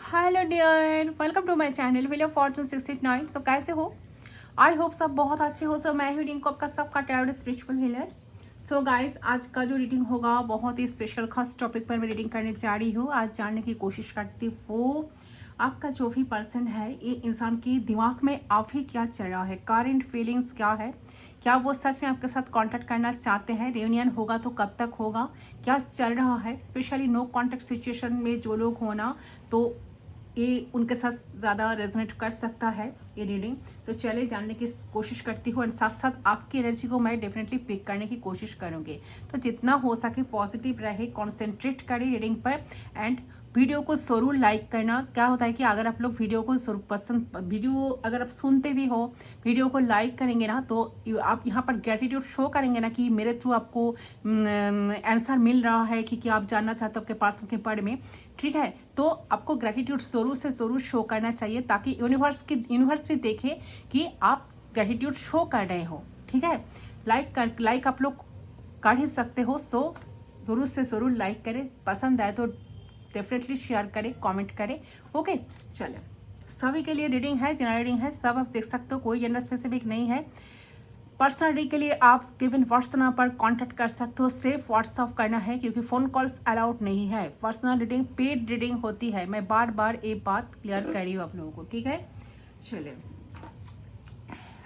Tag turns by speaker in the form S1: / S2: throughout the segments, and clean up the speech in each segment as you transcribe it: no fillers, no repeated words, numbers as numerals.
S1: Hello dear, welcome to my channel William Fortune 689। So कैसे हो? I hope सब बहुत अच्छे हो। सो मैं ही रीडिंग को आपका सबका tarot spiritual healer. So guys, आज का जो रीडिंग होगा बहुत ही स्पेशल खास टॉपिक पर मैं रीडिंग करने जा रही हूँ। आज जानने की कोशिश करती हूँ वो आपका जो भी पर्सन है, ये इंसान के दिमाग में अभी क्या चल रहा है, करंट फीलिंग्स क्या है, क्या वो सच में आपके साथ कांटेक्ट करना चाहते हैं, रियूनियन होगा तो कब तक होगा, क्या चल रहा है। स्पेशली नो कांटेक्ट सिचुएशन में जो लोग होना, तो ये उनके साथ ज़्यादा रेजोनेट कर सकता है ये रीडिंग। तो चले जानने की कोशिश करती हूँ, और साथ साथ आपकी एनर्जी को मैं डेफिनेटली पिक करने की कोशिश करूँगी। तो जितना हो सके पॉजिटिव रहे, कॉन्सेंट्रेट करें रीडिंग पर, एंड वीडियो को ज़रूर लाइक करना। क्या होता है कि अगर आप लोग वीडियो को ज़रूर पसंद, वीडियो अगर आप सुनते भी हो, वीडियो को लाइक करेंगे ना, तो आप यहाँ पर ग्रेटिट्यूड शो करेंगे ना कि मेरे थ्रू आपको आंसर मिल रहा है कि क्या आप जानना चाहते हो आपके पर्सन के बारे में। ठीक है, तो आपको ग्रेटिट्यूड ज़रूर से ज़रूर शो करना चाहिए, ताकि यूनिवर्स भी देखे कि आप ग्रेटिट्यूड शो कर रहे हो। ठीक है, लाइक आप लोग कर ही सकते हो। सो ज़रूर से ज़रूर लाइक करें, पसंद आए तो डेफिनेटली शेयर करें, कमेंट करें। ओके, चलें। सभी के लिए रीडिंग है, जनरल रीडिंग है, सब आप देख सकते हो, कोई जेंडर स्पेसिफिक नहीं है। पर्सनल रीडिंग के लिए आप गिवन व्हाट्सएप नंबर पर कांटेक्ट कर सकते हो। सिर्फ व्हाट्सएप करना है, क्योंकि फ़ोन कॉल्स अलाउड नहीं है। पर्सनल रीडिंग पेड रीडिंग होती है, मैं बार बार ये बात क्लियर कर रही हूँ आप लोगों को। ठीक है, चलिए।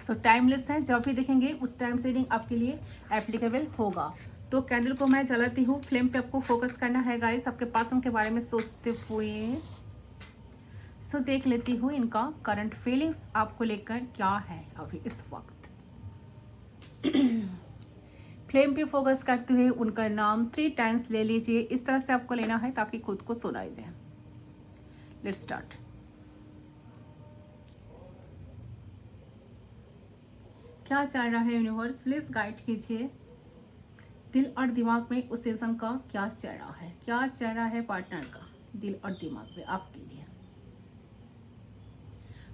S1: सो टाइमलेस है, जब भी देखेंगे उस टाइम से रीडिंग आपके लिए एप्लीकेबल होगा। तो कैंडल को मैं जलाती हूँ, फ्लेम पे आपको फोकस करना है गाइस, आपके पर्सन के बारे में सोचते हुए। सो देख लेती हूँ इनका करंट फीलिंग्स आपको लेकर क्या है अभी इस वक्त। फ्लेम पे फोकस करते हुए उनका नाम 3 टाइम्स ले लीजिए। इस तरह से आपको लेना है ताकि खुद को सुनाई दे। Let's start. क्या चल रहा है यूनिवर्स, प्लीज गाइड कीजिए। दिल और दिमाग में उस इंसान का क्या चल रहा है, क्या चल रहा है पार्टनर का दिल और दिमाग में आपके लिए,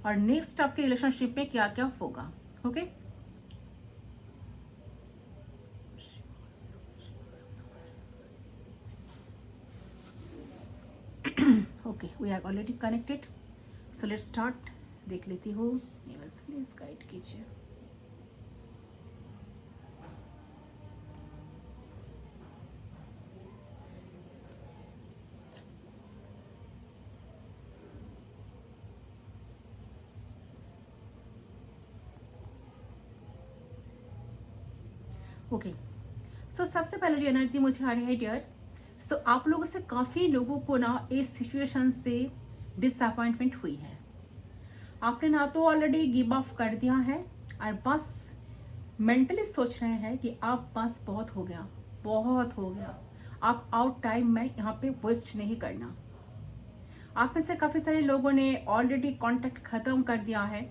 S1: और नेक्स्ट आपके रिलेशनशिप में क्या क्या होगा। Okay, okay, we are already connected. So let's start. देख लेती हूँ, यूनिवर्स प्लीज गाइड कीजिए। ओके, सो सबसे पहले जो एनर्जी मुझे आ रही है डियर, सो आप लोगों से काफ़ी लोगों को ना इस सिचुएशन से डिसअपॉइंटमेंट हुई है। आपने ना तो ऑलरेडी गिव अप कर दिया है, और बस मेंटली सोच रहे हैं कि आप बस बहुत हो गया, बहुत हो गया, आप आउट टाइम में यहाँ पे वेस्ट नहीं करना। आप में से काफ़ी सारे लोगों ने ऑलरेडी कांटेक्ट खत्म कर दिया है।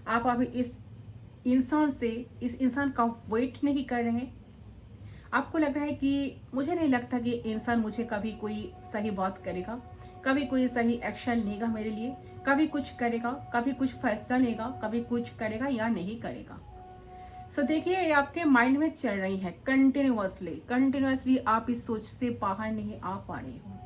S1: आप अभी इस इंसान का वेट नहीं कर रहे। आपको लग रहा है कि मुझे नहीं लगता कि इंसान मुझे कभी कोई सही बात करेगा, कभी कोई सही एक्शन लेगा मेरे लिए, कभी कुछ करेगा, कभी कुछ फैसला लेगा, कभी कुछ करेगा या नहीं करेगा। सो देखिए, ये आपके माइंड में चल रही है कंटिन्यूअसली आप इस सोच से बाहर नहीं आ पा रहे हो।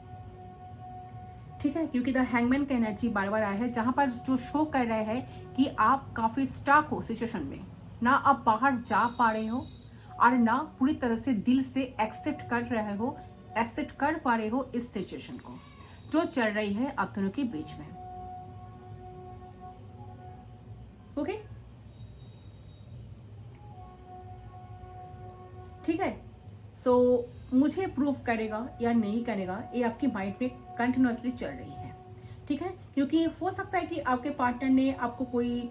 S1: ठीक है, क्योंकि द हैंगमैन का एनर्जी बार बार आया है, जहां पर जो शो कर रहे हैं कि आप काफी स्टक हो सिचुएशन में, ना आप बाहर जा पा रहे हो, और ना पूरी तरह से दिल से एक्सेप्ट कर पा रहे हो इस सिचुएशन को जो चल रही है आप दोनों के बीच में। ओके, ठीक है। सो मुझे प्रूव करेगा या नहीं करेगा, ये आपकी माइंड में कंटिन्यूअसली चल रही है। ठीक है, क्योंकि हो सकता है कि आपके पार्टनर ने आपको कोई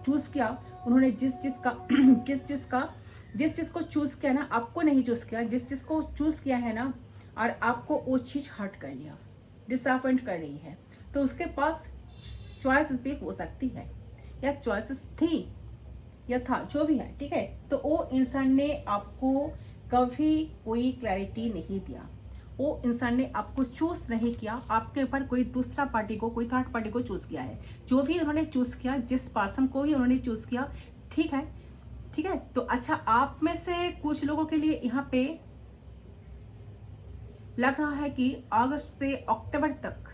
S1: चूज किया, उन्होंने जिस चीज को चूज किया ना, आपको नहीं चूज किया, जिस चीज को चूज किया है ना, और आपको वो चीज हर्ट कर लिया, डिसअपॉइंट कर रही है, तो उसके पास चॉइसेस भी हो सकती है, या चॉइसेस थी या था, जो भी है। ठीक है, तो वो इंसान ने आपको कभी कोई क्लैरिटी नहीं दिया, वो इंसान ने आपको चूज नहीं किया, आपके ऊपर कोई दूसरा पार्टी को, कोई थर्ड पार्टी को चूज किया है। जो भी उन्होंने चूज किया, जिस पर्सन को भी उन्होंने चूज किया, ठीक है, ठीक है। तो अच्छा, आप में से कुछ लोगों के लिए यहाँ पे लग रहा है कि अगस्त से अक्टूबर तक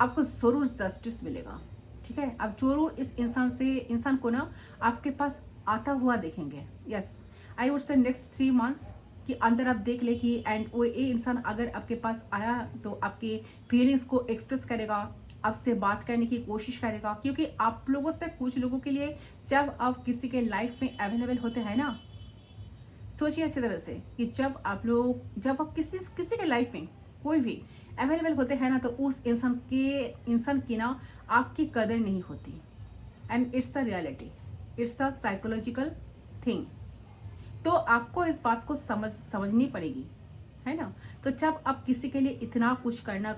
S1: आपको जरूर जस्टिस मिलेगा। ठीक है, आप जरूर इस इंसान को ना आपके पास आता हुआ देखेंगे। Yes, I would say next 3 months कि अंदर आप देख ले कि एंड वो ये इंसान अगर आपके पास आया तो आपके फीलिंग्स को एक्सप्रेस करेगा, आपसे बात करने की कोशिश करेगा। क्योंकि आप लोगों से कुछ लोगों के लिए जब आप किसी के लाइफ में अवेलेबल होते हैं ना, सोचिए अच्छी तरह से कि जब आप किसी के लाइफ में कोई भी अवेलेबल होते हैं ना, तो उस इंसान की ना आपकी कदर नहीं होती। And it's a reality, it's a psychological thing. तो आपको इस बात को समझनी पड़ेगी, है ना। तो जब आप किसी के लिए इतना कुछ करते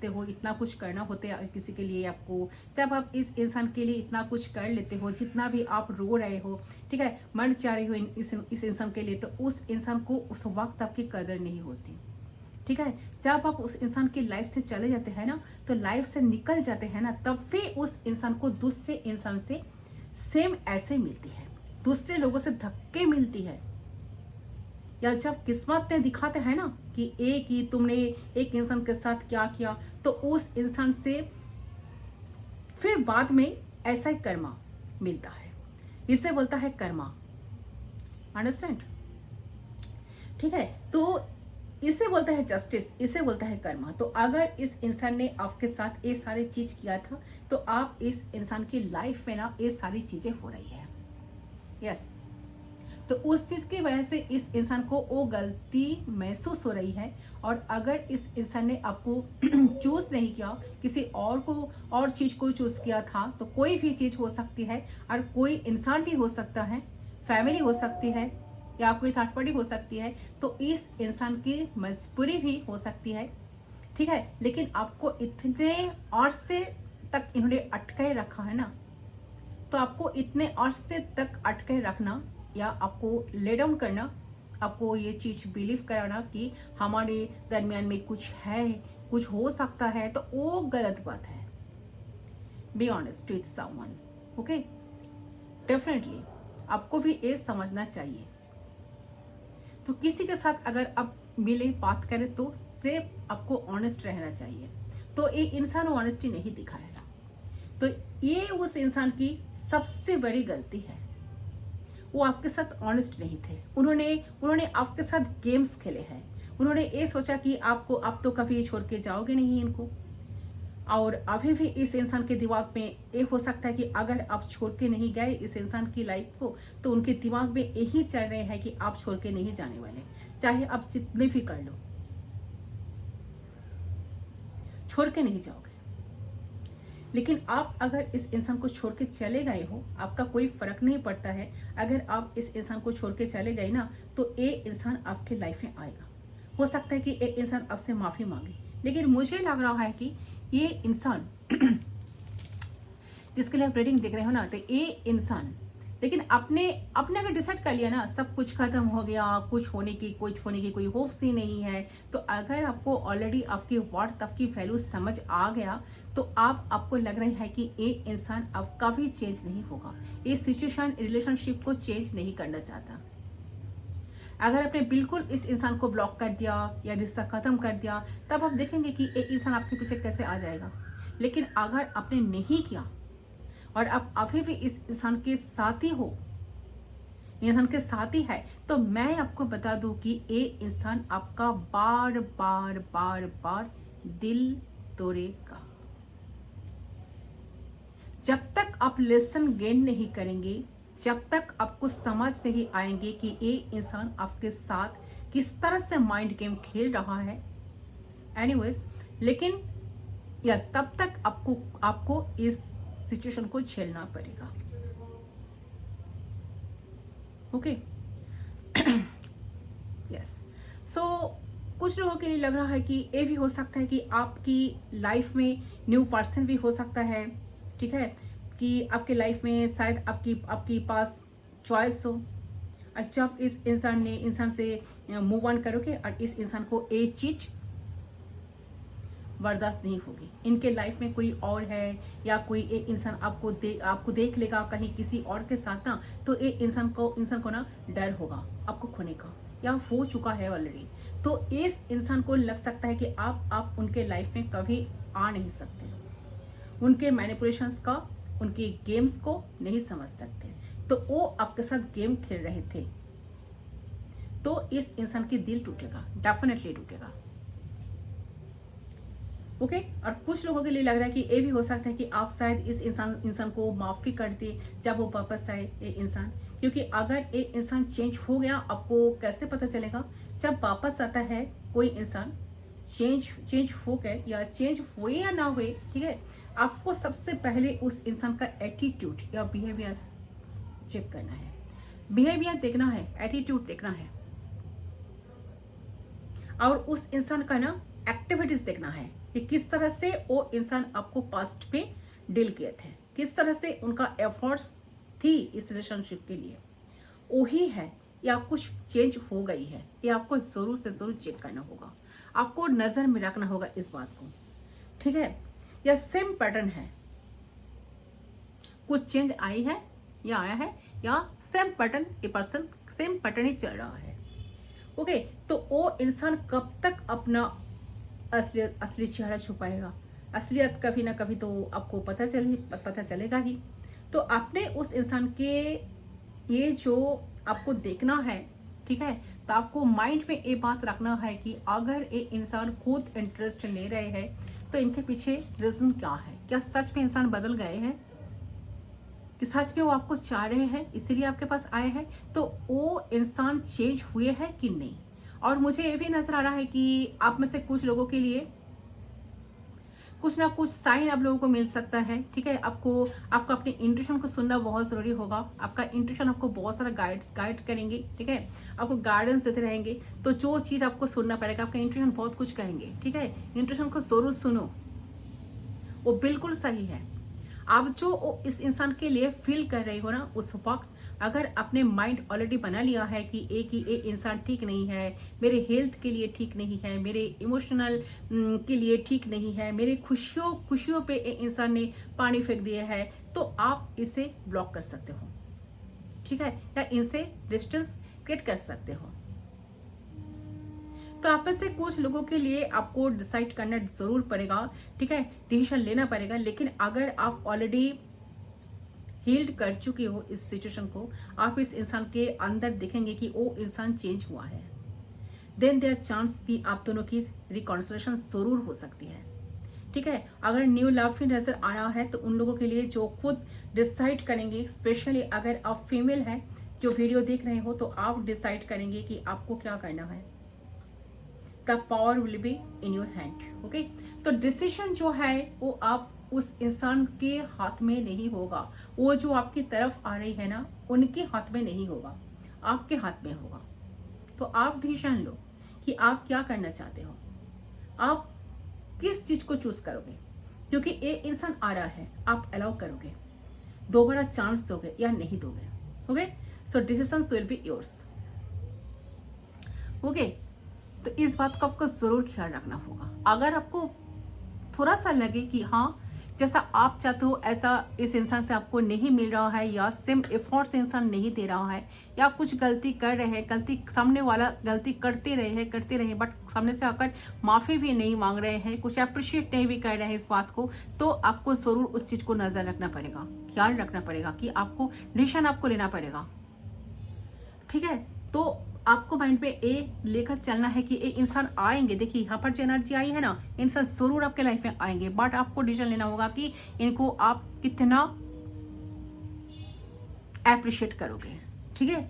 S1: हो, इतना कुछ करना होता है किसी के लिए आपको, जब आप इस इंसान के लिए इतना कुछ कर लेते हो, जितना भी आप रो रहे हो, ठीक है, मर जा रहे हो इस इंसान के लिए, तो उस इंसान को उस वक्त आपकी कदर नहीं होती। ठीक है, जब आप उस इंसान की लाइफ से चले जाते हैं ना, तो लाइफ से निकल जाते हैं ना, तब भी उस इंसान को दूसरे इंसान से सेम ऐसे मिलती है, दूसरे लोगों से धक्के मिलती है। या जब किस्मत ने दिखाते हैं ना कि तुमने एक इंसान के साथ क्या किया, तो उस इंसान से फिर बाद में ऐसा ही कर्मा मिलता है। इसे बोलता है कर्मा, अंडरस्टैंड। ठीक है, तो इसे बोलता है जस्टिस, इसे बोलता है कर्मा। तो अगर इस इंसान ने आपके साथ ये सारी चीज किया था, तो आप इस इंसान की लाइफ में ना ये सारी चीजें हो रही है। यस, तो उस चीज की वजह से इस इंसान को वो गलती महसूस हो रही है। और अगर इस इंसान ने आपको चूज नहीं किया, किसी और चीज को चूज किया था, तो कोई भी चीज हो सकती है, और कोई इंसान भी हो सकता है, फैमिली हो सकती है, या कोई थर्ड पार्टी हो सकती है, तो इस इंसान की मजबूरी भी हो सकती है। ठीक है, लेकिन आपको इतने अरसे तक इन्होंने अटकाए रखा है ना, तो आपको इतने अरसे तक अटके रखना या आपको ले डाउन करना, आपको ये चीज बिलीव कराना कि हमारे दरमियान में कुछ है, कुछ हो सकता है, तो वो गलत बात है। Be honest with someone, okay. Definitely आपको भी ये समझना चाहिए। तो किसी के साथ अगर आप मिले, बात करें, तो सिर्फ आपको ऑनेस्ट रहना चाहिए। तो ये इंसान ऑनेस्टी नहीं दिखाएगा, तो ये उस इंसान की सबसे बड़ी गलती है। वो आपके साथ ऑनेस्ट नहीं थे, उन्होंने आपके साथ गेम्स खेले हैं। उन्होंने ये सोचा कि आपको अब तो कभी छोड़ के जाओगे नहीं इनको। और अभी भी इस इंसान के दिमाग में ये हो सकता है कि अगर आप छोड़ के नहीं गए इस इंसान की लाइफ को, तो उनके दिमाग में यही चल रहे हैं कि आप छोड़ के नहीं जाने वाले, चाहे आप जितने भी कर लो, छोड़ के नहीं जाओगे। लेकिन आप अगर इस इंसान को छोड़ के चले गए हो, आपका कोई फर्क नहीं पड़ता है। अगर आप इस इंसान को छोड़ के चले गए ना, तो ये इंसान आपके लाइफ में आएगा। हो सकता है कि ये इंसान आपसे माफी मांगे, लेकिन मुझे लग रहा है कि ये इंसान जिसके लिए आप रीडिंग देख रहे हो ना, तो ये इंसान, लेकिन आपने अगर डिसाइड कर लिया ना, सब कुछ खत्म हो गया, कुछ होने की कोई होप्स ही नहीं है, तो अगर आपको ऑलरेडी आपकी वर्थ, आपकी वैल्यू समझ आ गया, तो आपको लग रहा है कि ये इंसान अब कभी चेंज नहीं होगा, ये सिचुएशन रिलेशनशिप को चेंज नहीं करना चाहता। अगर आपने बिल्कुल इस इंसान को ब्लॉक कर दिया या रिश्ता खत्म कर दिया, तब आप देखेंगे कि ये इंसान आपके पीछे कैसे आ जाएगा। लेकिन अगर आपने नहीं किया और आप अभी भी इस इंसान के साथ ही हो, इंसान के साथ ही है, तो मैं आपको बता दूं कि ये इंसान आपका बार बार बार बार दिल तोड़ेगा। जब तक आप लेसन गेन नहीं करेंगे, जब तक आपको समझ नहीं आएंगे कि ये इंसान आपके साथ किस तरह से माइंड गेम खेल रहा है, एनीवेज, लेकिन यस, तब तक आपको इस सिचुएशन को झेलना पड़ेगा, ओके। यस, सो कुछ लोगों के लिए लग रहा है कि ये भी हो सकता है कि आपकी लाइफ में न्यू पर्सन भी हो सकता है। ठीक है, कि आपके लाइफ में शायद आपकी पास चॉइस हो, और जब इस इंसान से मूव ऑन करोगे और इस इंसान को एक चीज बर्दाश्त नहीं होगी। इनके लाइफ में कोई और है या कोई एक इंसान आपको देख लेगा कहीं किसी और के साथ ना, तो एक इंसान को ना डर होगा आपको खोने का, या हो चुका है ऑलरेडी। तो इस इंसान को लग सकता है कि आप उनके लाइफ में कभी आ नहीं सकते, उनके मैनिपुलेशंस का, उनके गेम्स को नहीं समझ सकते। तो वो आपके साथ गेम खेल रहे थे, तो इस इंसान की दिल टूटेगा, डेफिनेटली टूटेगा। ओके और कुछ लोगों के लिए लग रहा है कि ये भी हो सकता है कि आप शायद इस इंसान को माफी कर दे जब वो वापस आए ये इंसान, क्योंकि अगर एक इंसान चेंज हो गया, आपको कैसे पता चलेगा? जब वापस आता है कोई इंसान, चेंज हो गए या चेंज हुए या ना हुए, ठीक है, आपको सबसे पहले उस इंसान का एटीट्यूड या बिहेवियर चेक करना है, बिहेवियर देखना है, एटीट्यूड देखना है, और उस इंसान का ना एक्टिविटीज देखना है कि किस तरह से वो इंसान आपको पास्ट में डील किए थे, किस तरह से उनका एफर्ट्स थी इस रिलेशनशिप के लिए, वही है या कुछ चेंज हो गई है, ये आपको जरूर से जरूर चेक करना होगा, आपको नजर में रखना होगा इस बात को, ठीक है। या सेम पैटर्न है, कुछ चेंज आई है या आया है, या सेम पैटर्न, ये पर्सन सेम पैटर्न ही चल रहा है। ओके तो वो इंसान कब तक अपना असली चेहरा छुपाएगा? असलियत कभी ना कभी तो आपको पता चलेगा ही। तो आपने उस इंसान के ये जो आपको देखना है, ठीक है, तो आपको माइंड में ये बात रखना है कि अगर ये इंसान खुद इंटरेस्ट ले रहे हैं तो इनके पीछे रीजन क्या है? क्या सच में इंसान बदल गए हैं कि सच में वो आपको चाह रहे हैं इसीलिए आपके पास आए हैं? तो वो इंसान चेंज हुए हैं कि नहीं? और मुझे ये भी नजर आ रहा है कि आप में से कुछ लोगों के लिए कुछ ना कुछ साइन आप लोगों को मिल सकता है, ठीक है। आपको अपने इंट्यूशन को सुनना बहुत जरूरी होगा। आपका इंट्यूशन आपको बहुत सारा गाइड करेंगे, ठीक है, आपको गाइडेंस देते रहेंगे। तो जो चीज आपको सुनना पड़ेगा, आपका इंट्यूशन बहुत कुछ कहेंगे, ठीक है। इंट्यूशन को जरूर सुनो, वो बिल्कुल सही है। आप जो इस इंसान के लिए फील कर रहे हो ना, उस वक्त अगर अपने माइंड ऑलरेडी बना लिया है कि एक इंसान ठीक नहीं है, मेरे हेल्थ के लिए ठीक नहीं है, मेरे इमोशनल के लिए ठीक नहीं है, मेरे खुशियों पे एक इंसान ने पानी फेंक दिया है, तो आप इसे ब्लॉक कर सकते हो, ठीक है, या इनसे डिस्टेंस क्रिएट कर सकते हो। तो आप में से कुछ लोगों के लिए आपको डिसाइड करना जरूर पड़ेगा, ठीक है, डिसीजन लेना पड़ेगा। लेकिन अगर आप ऑलरेडी हील्ड कर चुके हो इस सिचुएशन को, आप इस इंसान के अंदर देखेंगे कि वो इंसान चेंज हुआ है, देन देयर चांस कि आप दोनों की रिकॉन्सिलेशन जरूर हो सकती है, ठीक है। अगर न्यू लव भी नजर आ रहा है तो उन लोगों के लिए जो खुद डिसाइड करेंगे, स्पेशली अगर आप फीमेल हैं जो वीडियो देख रहे हो, तो आप डिसाइड करेंगे कि आपको क्या करना है। The power will be in your hand, okay. तो डिसीजन जो है वो आप उस इंसान के हाथ में नहीं होगा, वो जो आपकी तरफ आ रही है ना, उनके हाथ में नहीं होगा, आपके हाथ में होगा। तो आप डिसीजन लो कि आप क्या करना चाहते हो, आप किस चीज को चूज करोगे, क्योंकि एक इंसान आ रहा है, आप अलाउ करोगे, दोबारा चांस दोगे या नहीं दोगे, okay. So decisions will be yours, okay. तो इस बात को आपको जरूर ख्याल रखना होगा। अगर आपको थोड़ा सा लगे कि हाँ जैसा आप चाहते हो ऐसा इस इंसान से आपको नहीं मिल रहा है, या सेम एफर्ट्स इंसान नहीं दे रहा है, या कुछ गलती कर रहे हैं, गलती सामने वाला गलती करते रहे बट सामने से आकर माफ़ी भी नहीं मांग रहे हैं, कुछ अप्रिशिएट नहीं भी कर रहे हैं इस बात को, तो आपको ज़रूर उस चीज़ को नज़र रखना पड़ेगा, ख्याल रखना पड़ेगा कि आपको डिसीजन आपको लेना पड़ेगा, ठीक है। तो आपको माइंड पे ए लेकर चलना है कि एक इंसान आएंगे, देखिए यहाँ पर जो एनर्जी आई है ना, इंसान जरूर आपके लाइफ में आएंगे, बट आपको डिसीजन लेना होगा कि इनको आप कितना अप्रिशिएट करोगे, ठीक है,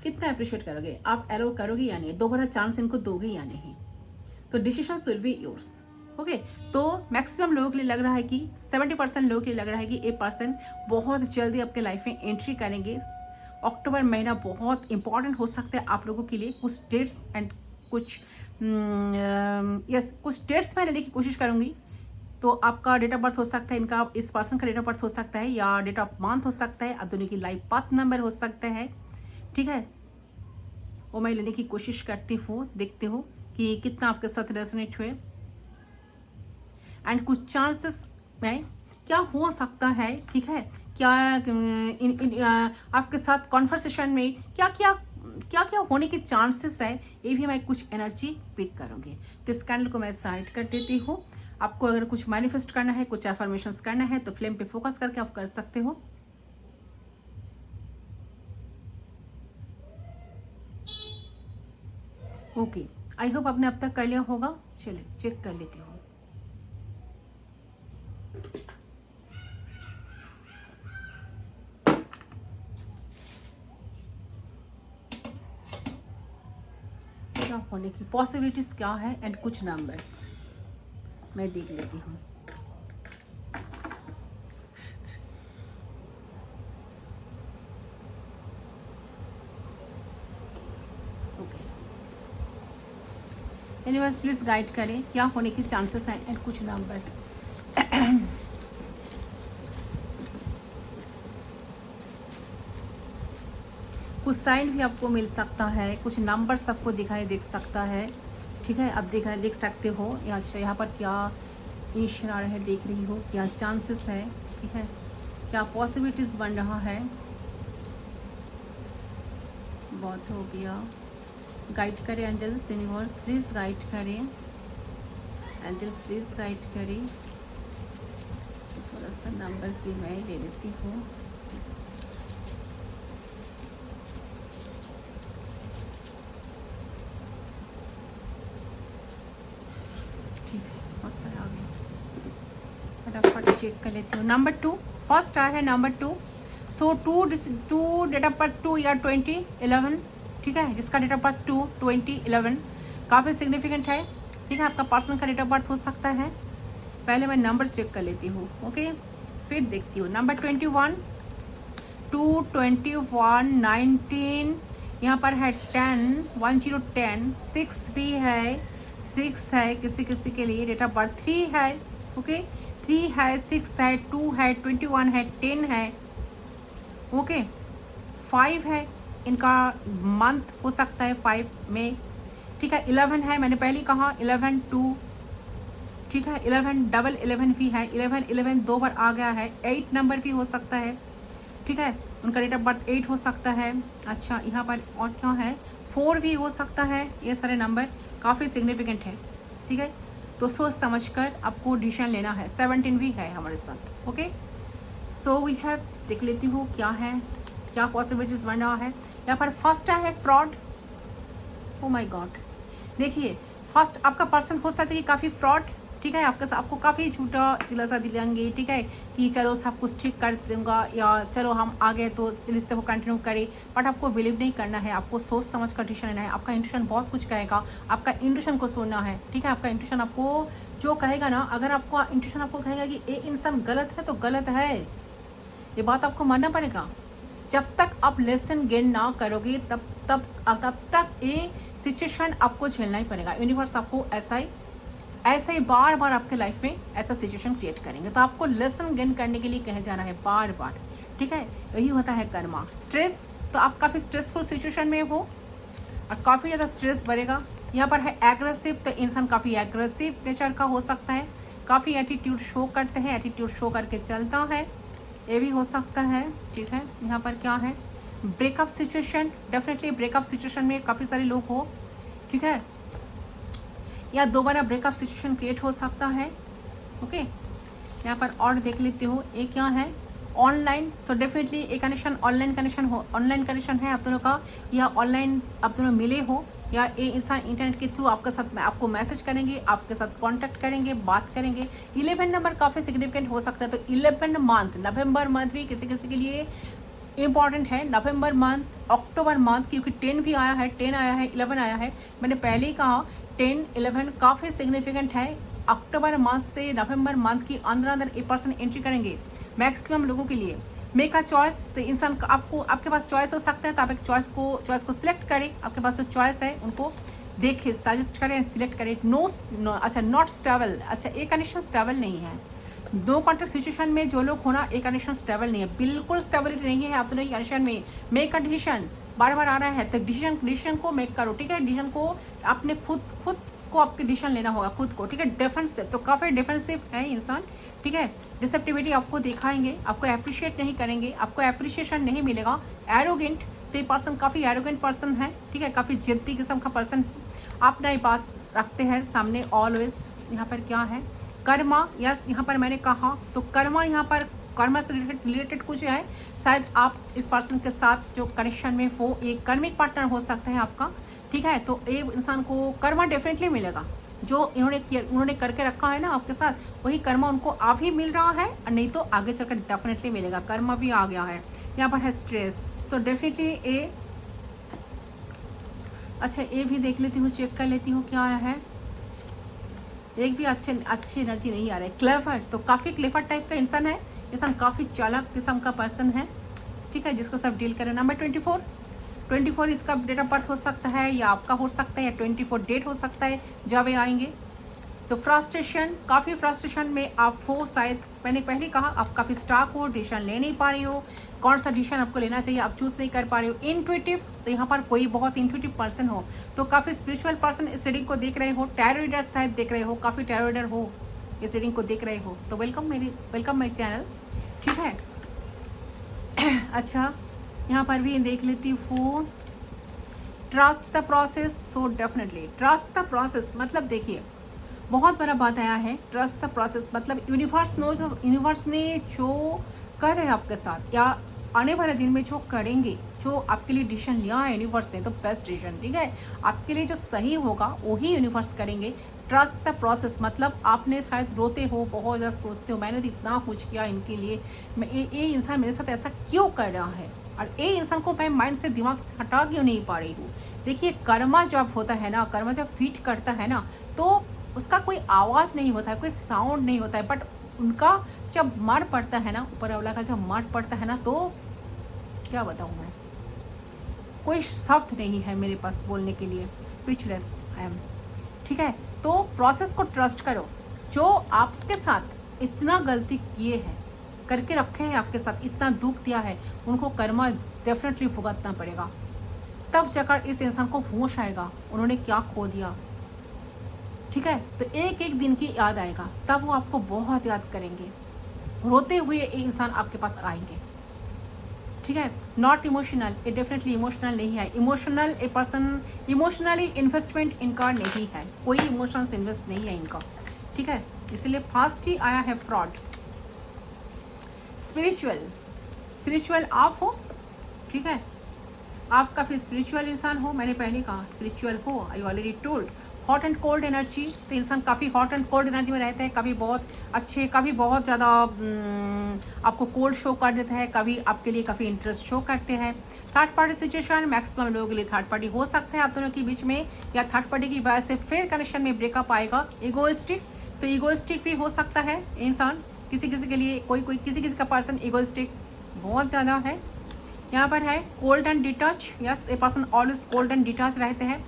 S1: कितना अप्रिशिएट करोगे, आप अलाउ करोगे या नहीं, दोबारा चांस इनको दोगे या नहीं। तो decisions will be yours, okay. तो मैक्सिमम लोगों के लिए लग रहा है कि 70% लोगों के लिए लग रहा है कि एक पर्सन बहुत जल्दी आपके लाइफ में एंट्री करेंगे। अक्टूबर महीना बहुत इंपॉर्टेंट हो सकता है आप लोगों के लिए। कुछ डेट्स एंड कुछ कुछ डेट्स मैं लेने की कोशिश करूंगी। तो आपका डेट ऑफ बर्थ हो सकता है, इनका इस पर्सन का डेट ऑफ बर्थ हो सकता है, या डेट ऑफ मंथ हो सकता है, आप दोनों की लाइफ पाथ नंबर हो सकता है, ठीक है। वो मैं लेने की कोशिश करती हूँ, देखती हूँ कि कितना आपके साथ रेजोनेट हुए। एंड कुछ चांसेस में क्या हो सकता है, ठीक है, क्या आपके साथ कॉन्वर्सेशन में क्या क्या होने के चांसेस है, ये भी मैं कुछ एनर्जी पिक करूँगी। तो इस कैंडल को मैं साइड कर देती हूँ। आपको अगर कुछ मैनिफेस्ट करना है, कुछ एफर्मेशंस करना है तो फ्लेम पे फोकस करके आप कर सकते हो। ओके, आई होप आपने अब तक कर लिया होगा। चलिए चेक कर लेती हूँ। क्या होने की पॉसिबिलिटीज क्या है एंड कुछ नंबर्स मैं देख लेती हूँ। यूनिवर्स प्लीज गाइड करें क्या होने के चांसेस हैं एंड कुछ नंबर्स। कुछ साइन भी आपको मिल सकता है, कुछ नंबर्स आपको दिखाई देख सकता है, ठीक है। आप देख सकते हो। अच्छा, यहाँ पर क्या इशारा है देख रही हो, क्या चांसेस है, ठीक है, क्या पॉसिबिलिटीज़ बन रहा है। बहुत हो गया। गाइड करें एंजल्स, यूनिवर्स प्लीज़ गाइड करें, एंजल्स प्लीज़ गाइड करें। थोड़ा सा नंबर्स भी मैं ले लेती हूँ। ठीक है, बहुत सारा आ गया, फटाफट चेक कर लेती हूँ। नंबर 2 फर्स्ट आया है, number 2। So 2 date of birth 2 या 2011, ठीक है, जिसका डेट ऑफ बर्थ 2/2011 काफ़ी सिग्निफिकेंट है, ठीक है। आपका पर्सन का डेट ऑफ बर्थ हो सकता है। पहले मैं नंबर चेक कर लेती हूँ, ओके, फिर देखती हूँ। नंबर 21, 2, 21, 19, यहाँ पर है 10, 1010, 6 भी है, 6 है किसी किसी के लिए। डेट ऑफ बर्थ 3 है, ओके, 3 है, 6 है, 2 है, 21 है, 10 है, ओके, 5 है, इनका मंथ हो सकता है 5 में, ठीक है। 11 है, मैंने पहले कहा 11, 2, ठीक है। 11 डबल 11 भी है, 11 2 बार आ गया है। 8 नंबर भी हो सकता है, ठीक है, उनका डेट ऑफ बर्थ 8 हो सकता है। अच्छा, यहाँ पर और क्या है, 4 भी हो सकता है। ये सारे नंबर काफ़ी सिग्निफिकेंट है, ठीक है। तो सोच समझकर आपको डिसीजन लेना है। 17 भी है हमारे साथ, ओके। सो वी हैव देख लेती हूँ क्या है, क्या पॉसिबिलिटीज़ बन रहा है। यहाँ पर फर्स्ट है फ्रॉड। ओ माय गॉड, देखिए फर्स्ट आपका पर्सन हो सकता है कि काफ़ी फ्रॉड, ठीक है, आपको काफ़ी झूठा दिलासा दिलाएंगे, ठीक है, कि चलो सब कुछ ठीक कर दूंगा या चलो हम आगे तो रिश्ते को कंटिन्यू करें। बट आपको बिलीव नहीं करना है, आपको सोच समझ कर डिसीजन लेना है। आपका इंट्यूशन बहुत कुछ कहेगा, आपका इंट्यूशन को सुनना है, ठीक है। आपका इंट्यूशन आपको जो कहेगा ना, अगर आपको इंट्यूशन आपको कहेगा कि ये इंसान गलत है तो गलत है, ये बात आपको मानना पड़ेगा। जब तक आप लेसन गेन ना करोगे तब तक ये सिचुएशन आपको झेलना ही पड़ेगा। यूनिवर्स आपको ऐसा ही बार बार आपके लाइफ में ऐसा सिचुएशन क्रिएट करेंगे। तो आपको लेसन गेन करने के लिए कहे जा रहा है बार बार, ठीक है। यही होता है कर्मा। स्ट्रेस, तो आप काफ़ी स्ट्रेसफुल सिचुएशन में हो और काफ़ी ज़्यादा स्ट्रेस बढ़ेगा। यहाँ पर है एग्रेसिव, तो इंसान काफ़ी एग्रेसिव नेचर का हो सकता है, काफ़ी एटीट्यूड शो करते हैं, एटीट्यूड शो करके चलता है, ये भी हो सकता है, ठीक है। यहाँ पर क्या है, breakup situation, definitely breakup situation में काफ़ी सारे लोग हो, ठीक है, या दोबारा ब्रेकअप सिचुएशन क्रिएट हो सकता है, ओके। यहाँ पर और देख लेते हो, ये क्या है, ऑनलाइन। सो डेफिनेटली एक कनेक्शन ऑनलाइन कनेक्शन है आप दोनों का, या ऑनलाइन आप दोनों मिले हो, या ये इंसान इंटरनेट के थ्रू आपको मैसेज करेंगे, आपके साथ कांटेक्ट करेंगे, बात करेंगे। 11 नंबर काफ़ी सिग्निफिकेंट हो सकता है। तो 11 मंथ, नवंबर मंथ भी किसी किसी के लिए इम्पॉर्टेंट है, नवंबर मंथ, अक्टूबर मंथ, क्योंकि 10 भी आया है, 10 आया है, 11 आया है। मैंने पहले ही कहा 10, 11 काफ़ी सिग्निफिकेंट है। अक्टूबर मंथ से नवंबर मंथ की अंदर ये पर्सन एंट्री करेंगे मैक्सिमम लोगों के लिए। मेक अ चॉइस, तो इंसान आपके पास चॉइस हो सकता है, तो आप एक चॉइस को सिलेक्ट करें। आपके पास जो चॉइस है उनको देखिए, सजेस्ट करें, सिलेक्ट करें। अच्छा, नॉट स्टेबल, अच्छा एक कनेक्शन स्टेबल नहीं है। दो कॉन्ट्रैक्ट सिचुएशन में जो लोग होना, एक कंडीशन स्टेबल नहीं है, बिल्कुल स्टेबिलिटी नहीं है आप दोनों की कंडीशन में। मेक अ डिसीजन बार बार आ रहा है, तो डिसीजन को मेक करो, ठीक है। डिसीजन को आपने खुद आपको आपके डिसीजन लेना होगा खुद को, ठीक है। डिफेंसिव, तो काफ़ी डिफेंसिव है इंसान, ठीक है। डिसेप्टिविटी आपको दिखाएंगे, आपको अप्रिशिएट नहीं करेंगे, आपको अप्रिशिएशन नहीं मिलेगा। एरोगेंट, तो ये पर्सन काफ़ी एरोगेंट पर्सन है, ठीक है, काफ़ी जिद्दी किस्म का पर्सन, अपना ही बात रखते हैं सामने ऑलवेज। यहाँ पर क्या है, कर्मा, यस यहाँ पर मैंने कहा तो कर्मा, यहाँ पर कर्मा से रिलेटेड कुछ है। शायद आप इस पर्सन के साथ जो कनेक्शन में वो एक कर्मिक पार्टनर हो सकता है आपका, ठीक है। तो ये इंसान को कर्मा डेफिनेटली मिलेगा, जो उन्होंने करके रखा है ना आपके साथ, वही कर्मा उनको अभी मिल रहा है, और नहीं तो आगे चलकर डेफिनेटली मिलेगा। कर्मा भी आ गया है, यहाँ पर है स्ट्रेस, सो डेफिनेटली ए। अच्छा ये भी देख लेती हूँ, चेक कर लेती हूँ क्या है। एक भी अच्छी एनर्जी नहीं आ रही। क्लेवर, तो काफ़ी क्लेवर टाइप का इंसान है, इंसान काफ़ी चालाक किस्म का पर्सन है, ठीक है, जिसको सब डील करें। नंबर 24 इसका डेट ऑफ बर्थ हो सकता है, या आपका हो सकता है, या 24 डेट हो सकता है जब ये आएंगे। तो फ्रस्ट्रेशन, काफ़ी फ्रस्ट्रेशन में आप हो, शायद मैंने पहले कहा आप काफ़ी स्टाक हो, डिसीजन ले नहीं पा रही हो, कौन सा डिसीजन आपको लेना चाहिए आप चूज़ नहीं कर पा रहे हो। इंट्यूटिव, तो यहाँ पर कोई बहुत इंट्यूटिव पर्सन हो, तो काफ़ी स्पिरिचुअल पर्सन इस रीडिंग को देख रहे हो। टैरो रीडर शायद देख रहे हो, काफ़ी टैरो रीडर हो इस रीडिंग को देख रहे हो, तो वेलकम माई चैनल, ठीक है। अच्छा यहाँ पर भी देख लेती हूँ, trust the process, so definitely trust the process, मतलब देखिए बहुत बड़ा बात आया है। ट्रस्ट द प्रोसेस मतलब यूनिवर्स ने जो कर रहे हैं आपके साथ, या आने वाले दिन में जो करेंगे, जो आपके लिए डिसीजन लिया है यूनिवर्स ने, तो बेस्ट डिसीजन, ठीक है, आपके लिए जो सही होगा वही यूनिवर्स करेंगे। ट्रस्ट द प्रोसेस मतलब आपने शायद रोते हो, बहुत ज़्यादा सोचते हो, मैंने तो इतना कुछ किया इनके लिए, मैं ये इंसान मेरे साथ ऐसा क्यों कर रहा है, और ये इंसान को मैं माइंड से, दिमाग से हटा क्यों नहीं पा रही हूँ। देखिए कर्मा जब होता है ना, कर्मा जब फिट करता है ना, तो उसका कोई आवाज़ नहीं होता है, कोई साउंड नहीं होता है, बट उनका जब मार पड़ता है ना, ऊपर वाला का जब मार पड़ता है ना, तो क्या बताऊँ मैं, कोई शब्द नहीं है मेरे पास बोलने के लिए, स्पीचलेस आई एम, ठीक है। तो प्रोसेस को ट्रस्ट करो, जो आपके साथ इतना गलती किए हैं, करके रखे हैं आपके साथ, इतना दुख दिया है, उनको कर्मा डेफिनेटली भुगतना पड़ेगा। तब जाकर इस इंसान को होश आएगा उन्होंने क्या खो दिया, ठीक है। तो एक एक दिन की याद आएगा, तब वो आपको बहुत याद करेंगे, रोते हुए ये इंसान आपके पास आएंगे, ठीक है। नॉट इमोशनल, ये डेफिनेटली इमोशनल नहीं है। Emotional a person, emotionally investment इनका नहीं है, कोई इमोशंस इन्वेस्ट नहीं है इनका, ठीक है। इसलिए फास्ट ही आया है फ्रॉड। स्पिरिचुअल आप हो, ठीक है, आप काफ़ी स्पिरिचुअल इंसान हो, मैंने पहले कहा स्पिरिचुअल हो, I already told. Hot and cold energy, तो इंसान काफ़ी हॉट एंड कोल्ड एनर्जी में रहता है, कभी बहुत अच्छे, कभी बहुत ज़्यादा आपको कोल्ड शो कर देता है, कभी आपके लिए काफ़ी इंटरेस्ट शो करते हैं। थर्ड पार्टी सिचुएशन, मैक्सिमम लोगों के लिए थर्ड पार्टी हो सकता है आप दोनों के बीच में, या थर्ड पार्टी की वजह से फिर कनेक्शन में ब्रेकअप आएगा। ईगोइस्टिक, तो ईगोइस्टिक भी हो सकता है इंसान, किसी के लिए, कोई किसी का पर्सन ईगोइस्टिक बहुत ज़्यादा है। यहाँ पर है cold and detach, yes a person always cold and detach रहते हैं,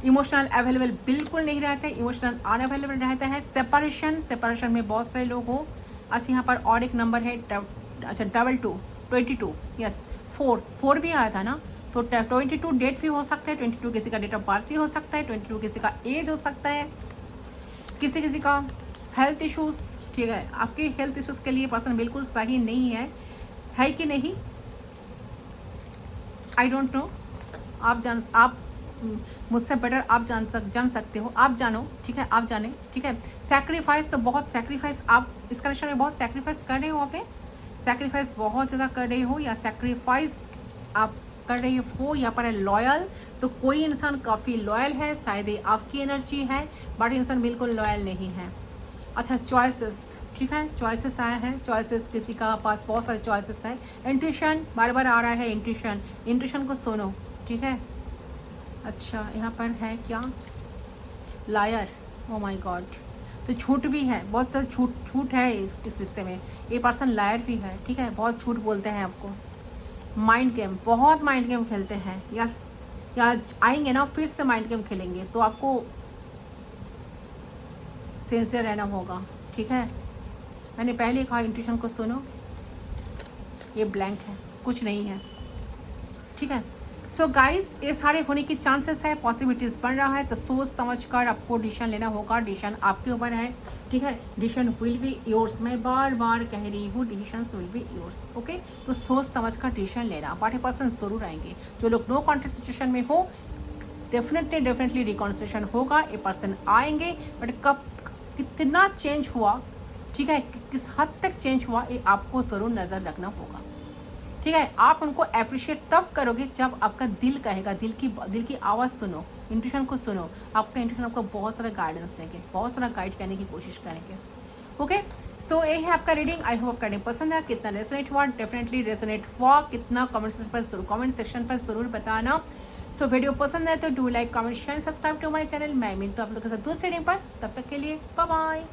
S1: इमोशनल अवेलेबल बिल्कुल नहीं रहते, इमोशनल अनअवेलेबल रहता है। सेपरेशन में बहुत सारे लोग हो। अच्छा यहाँ पर और एक नंबर है, अच्छा 22, यस 4 भी आया था ना, तो 22 डेट भी हो सकता है, 22 किसी का डेट ऑफ बर्थ भी हो सकता है, 22 किसी का एज हो सकता है, किसी का हेल्थ इश्यूज़, ठीक है। आपके हेल्थ इश्यूज़ के लिए पर्सन बिल्कुल सही नहीं है कि नहीं, आई डोंट नो, आप मुझसे बेटर आप जान सकते हो, आप जानो, ठीक है, आप जाने, ठीक है। सैक्रिफाइस, तो बहुत सैक्रिफाइस आप इस कनेक्शन में बहुत सैक्रिफाइस कर रहे हो, आपने सैक्रिफाइस बहुत ज़्यादा कर रहे हो, या सैक्रिफाइस आप कर रहे हो। यहाँ पर है लॉयल, तो कोई इंसान काफ़ी लॉयल है, शायद ये आपकी एनर्जी है, बट इंसान बिल्कुल लॉयल नहीं है। अच्छा चॉइसेस, ठीक है, चॉइसेस आया है, चॉइसेस किसी का पास बहुत सारे चॉइसेस है। इंट्यूशन बार बार आ रहा है, इंट्यूशन को सुनो, ठीक है। अच्छा यहाँ पर है क्या, लायर, ओ माय गॉड, तो झूठ भी है, बहुत ज़्यादा झूठ है इस रिश्ते में, ये पर्सन लायर भी है, ठीक है, बहुत झूठ बोलते हैं आपको। माइंड गेम, बहुत माइंड गेम खेलते हैं, यस, या आएंगे ना फिर से माइंड गेम खेलेंगे, तो आपको सिंसियर रहना होगा, ठीक है। मैंने पहले कहा इंट्यूशन को सुनो, ये ब्लैंक है, कुछ नहीं है, ठीक है। सो गाइस ये सारे होने की चांसेस है, पॉसिबिलिटीज बन रहा है, तो सोच समझ कर आपको डिसीजन लेना होगा। डिसीजन आपके ऊपर है, ठीक है। डिसीजन विल बी योर्स, मैं बार बार कह रही हूँ, decision will be yours, okay. तो सोच समझ कर डिसीजन लेना। बट ए पर्सन जरूर आएंगे, जो लोग नो कॉन्टेक्ट सिचुएशन में हो, डेफिनेटली रिकॉन्सिलेशन होगा, ए पर्सन आएंगे। बट कब, कितना चेंज हुआ, ठीक है, किस हद तक चेंज हुआ, ये आपको ज़रूर नज़र रखना होगा, ठीक है। आप उनको अप्रिशिएट तब करोगे जब आपका दिल कहेगा, दिल की आवाज़ सुनो, इंट्यूशन को सुनो। आपका इंट्यूशन आपको बहुत सारा गाइडेंस देंगे, बहुत सारा गाइड करने की कोशिश करेंगे, ओके। सो ये है आपका रीडिंग। आई होप आपका रीडिंग पसंद है। कितना रेजोनेट हुआ, डेफिनेटली रेजोनेट हुआ, कितना कमेंट सेक्शन पर जरूर बताना। सो वीडियो पसंद है तो do like, comment, share, subscribe to my channel. मैं मिलता हूँ आप लोगों के साथ दूसरे रीडिंग पर, तब तक के लिए बाय बाय।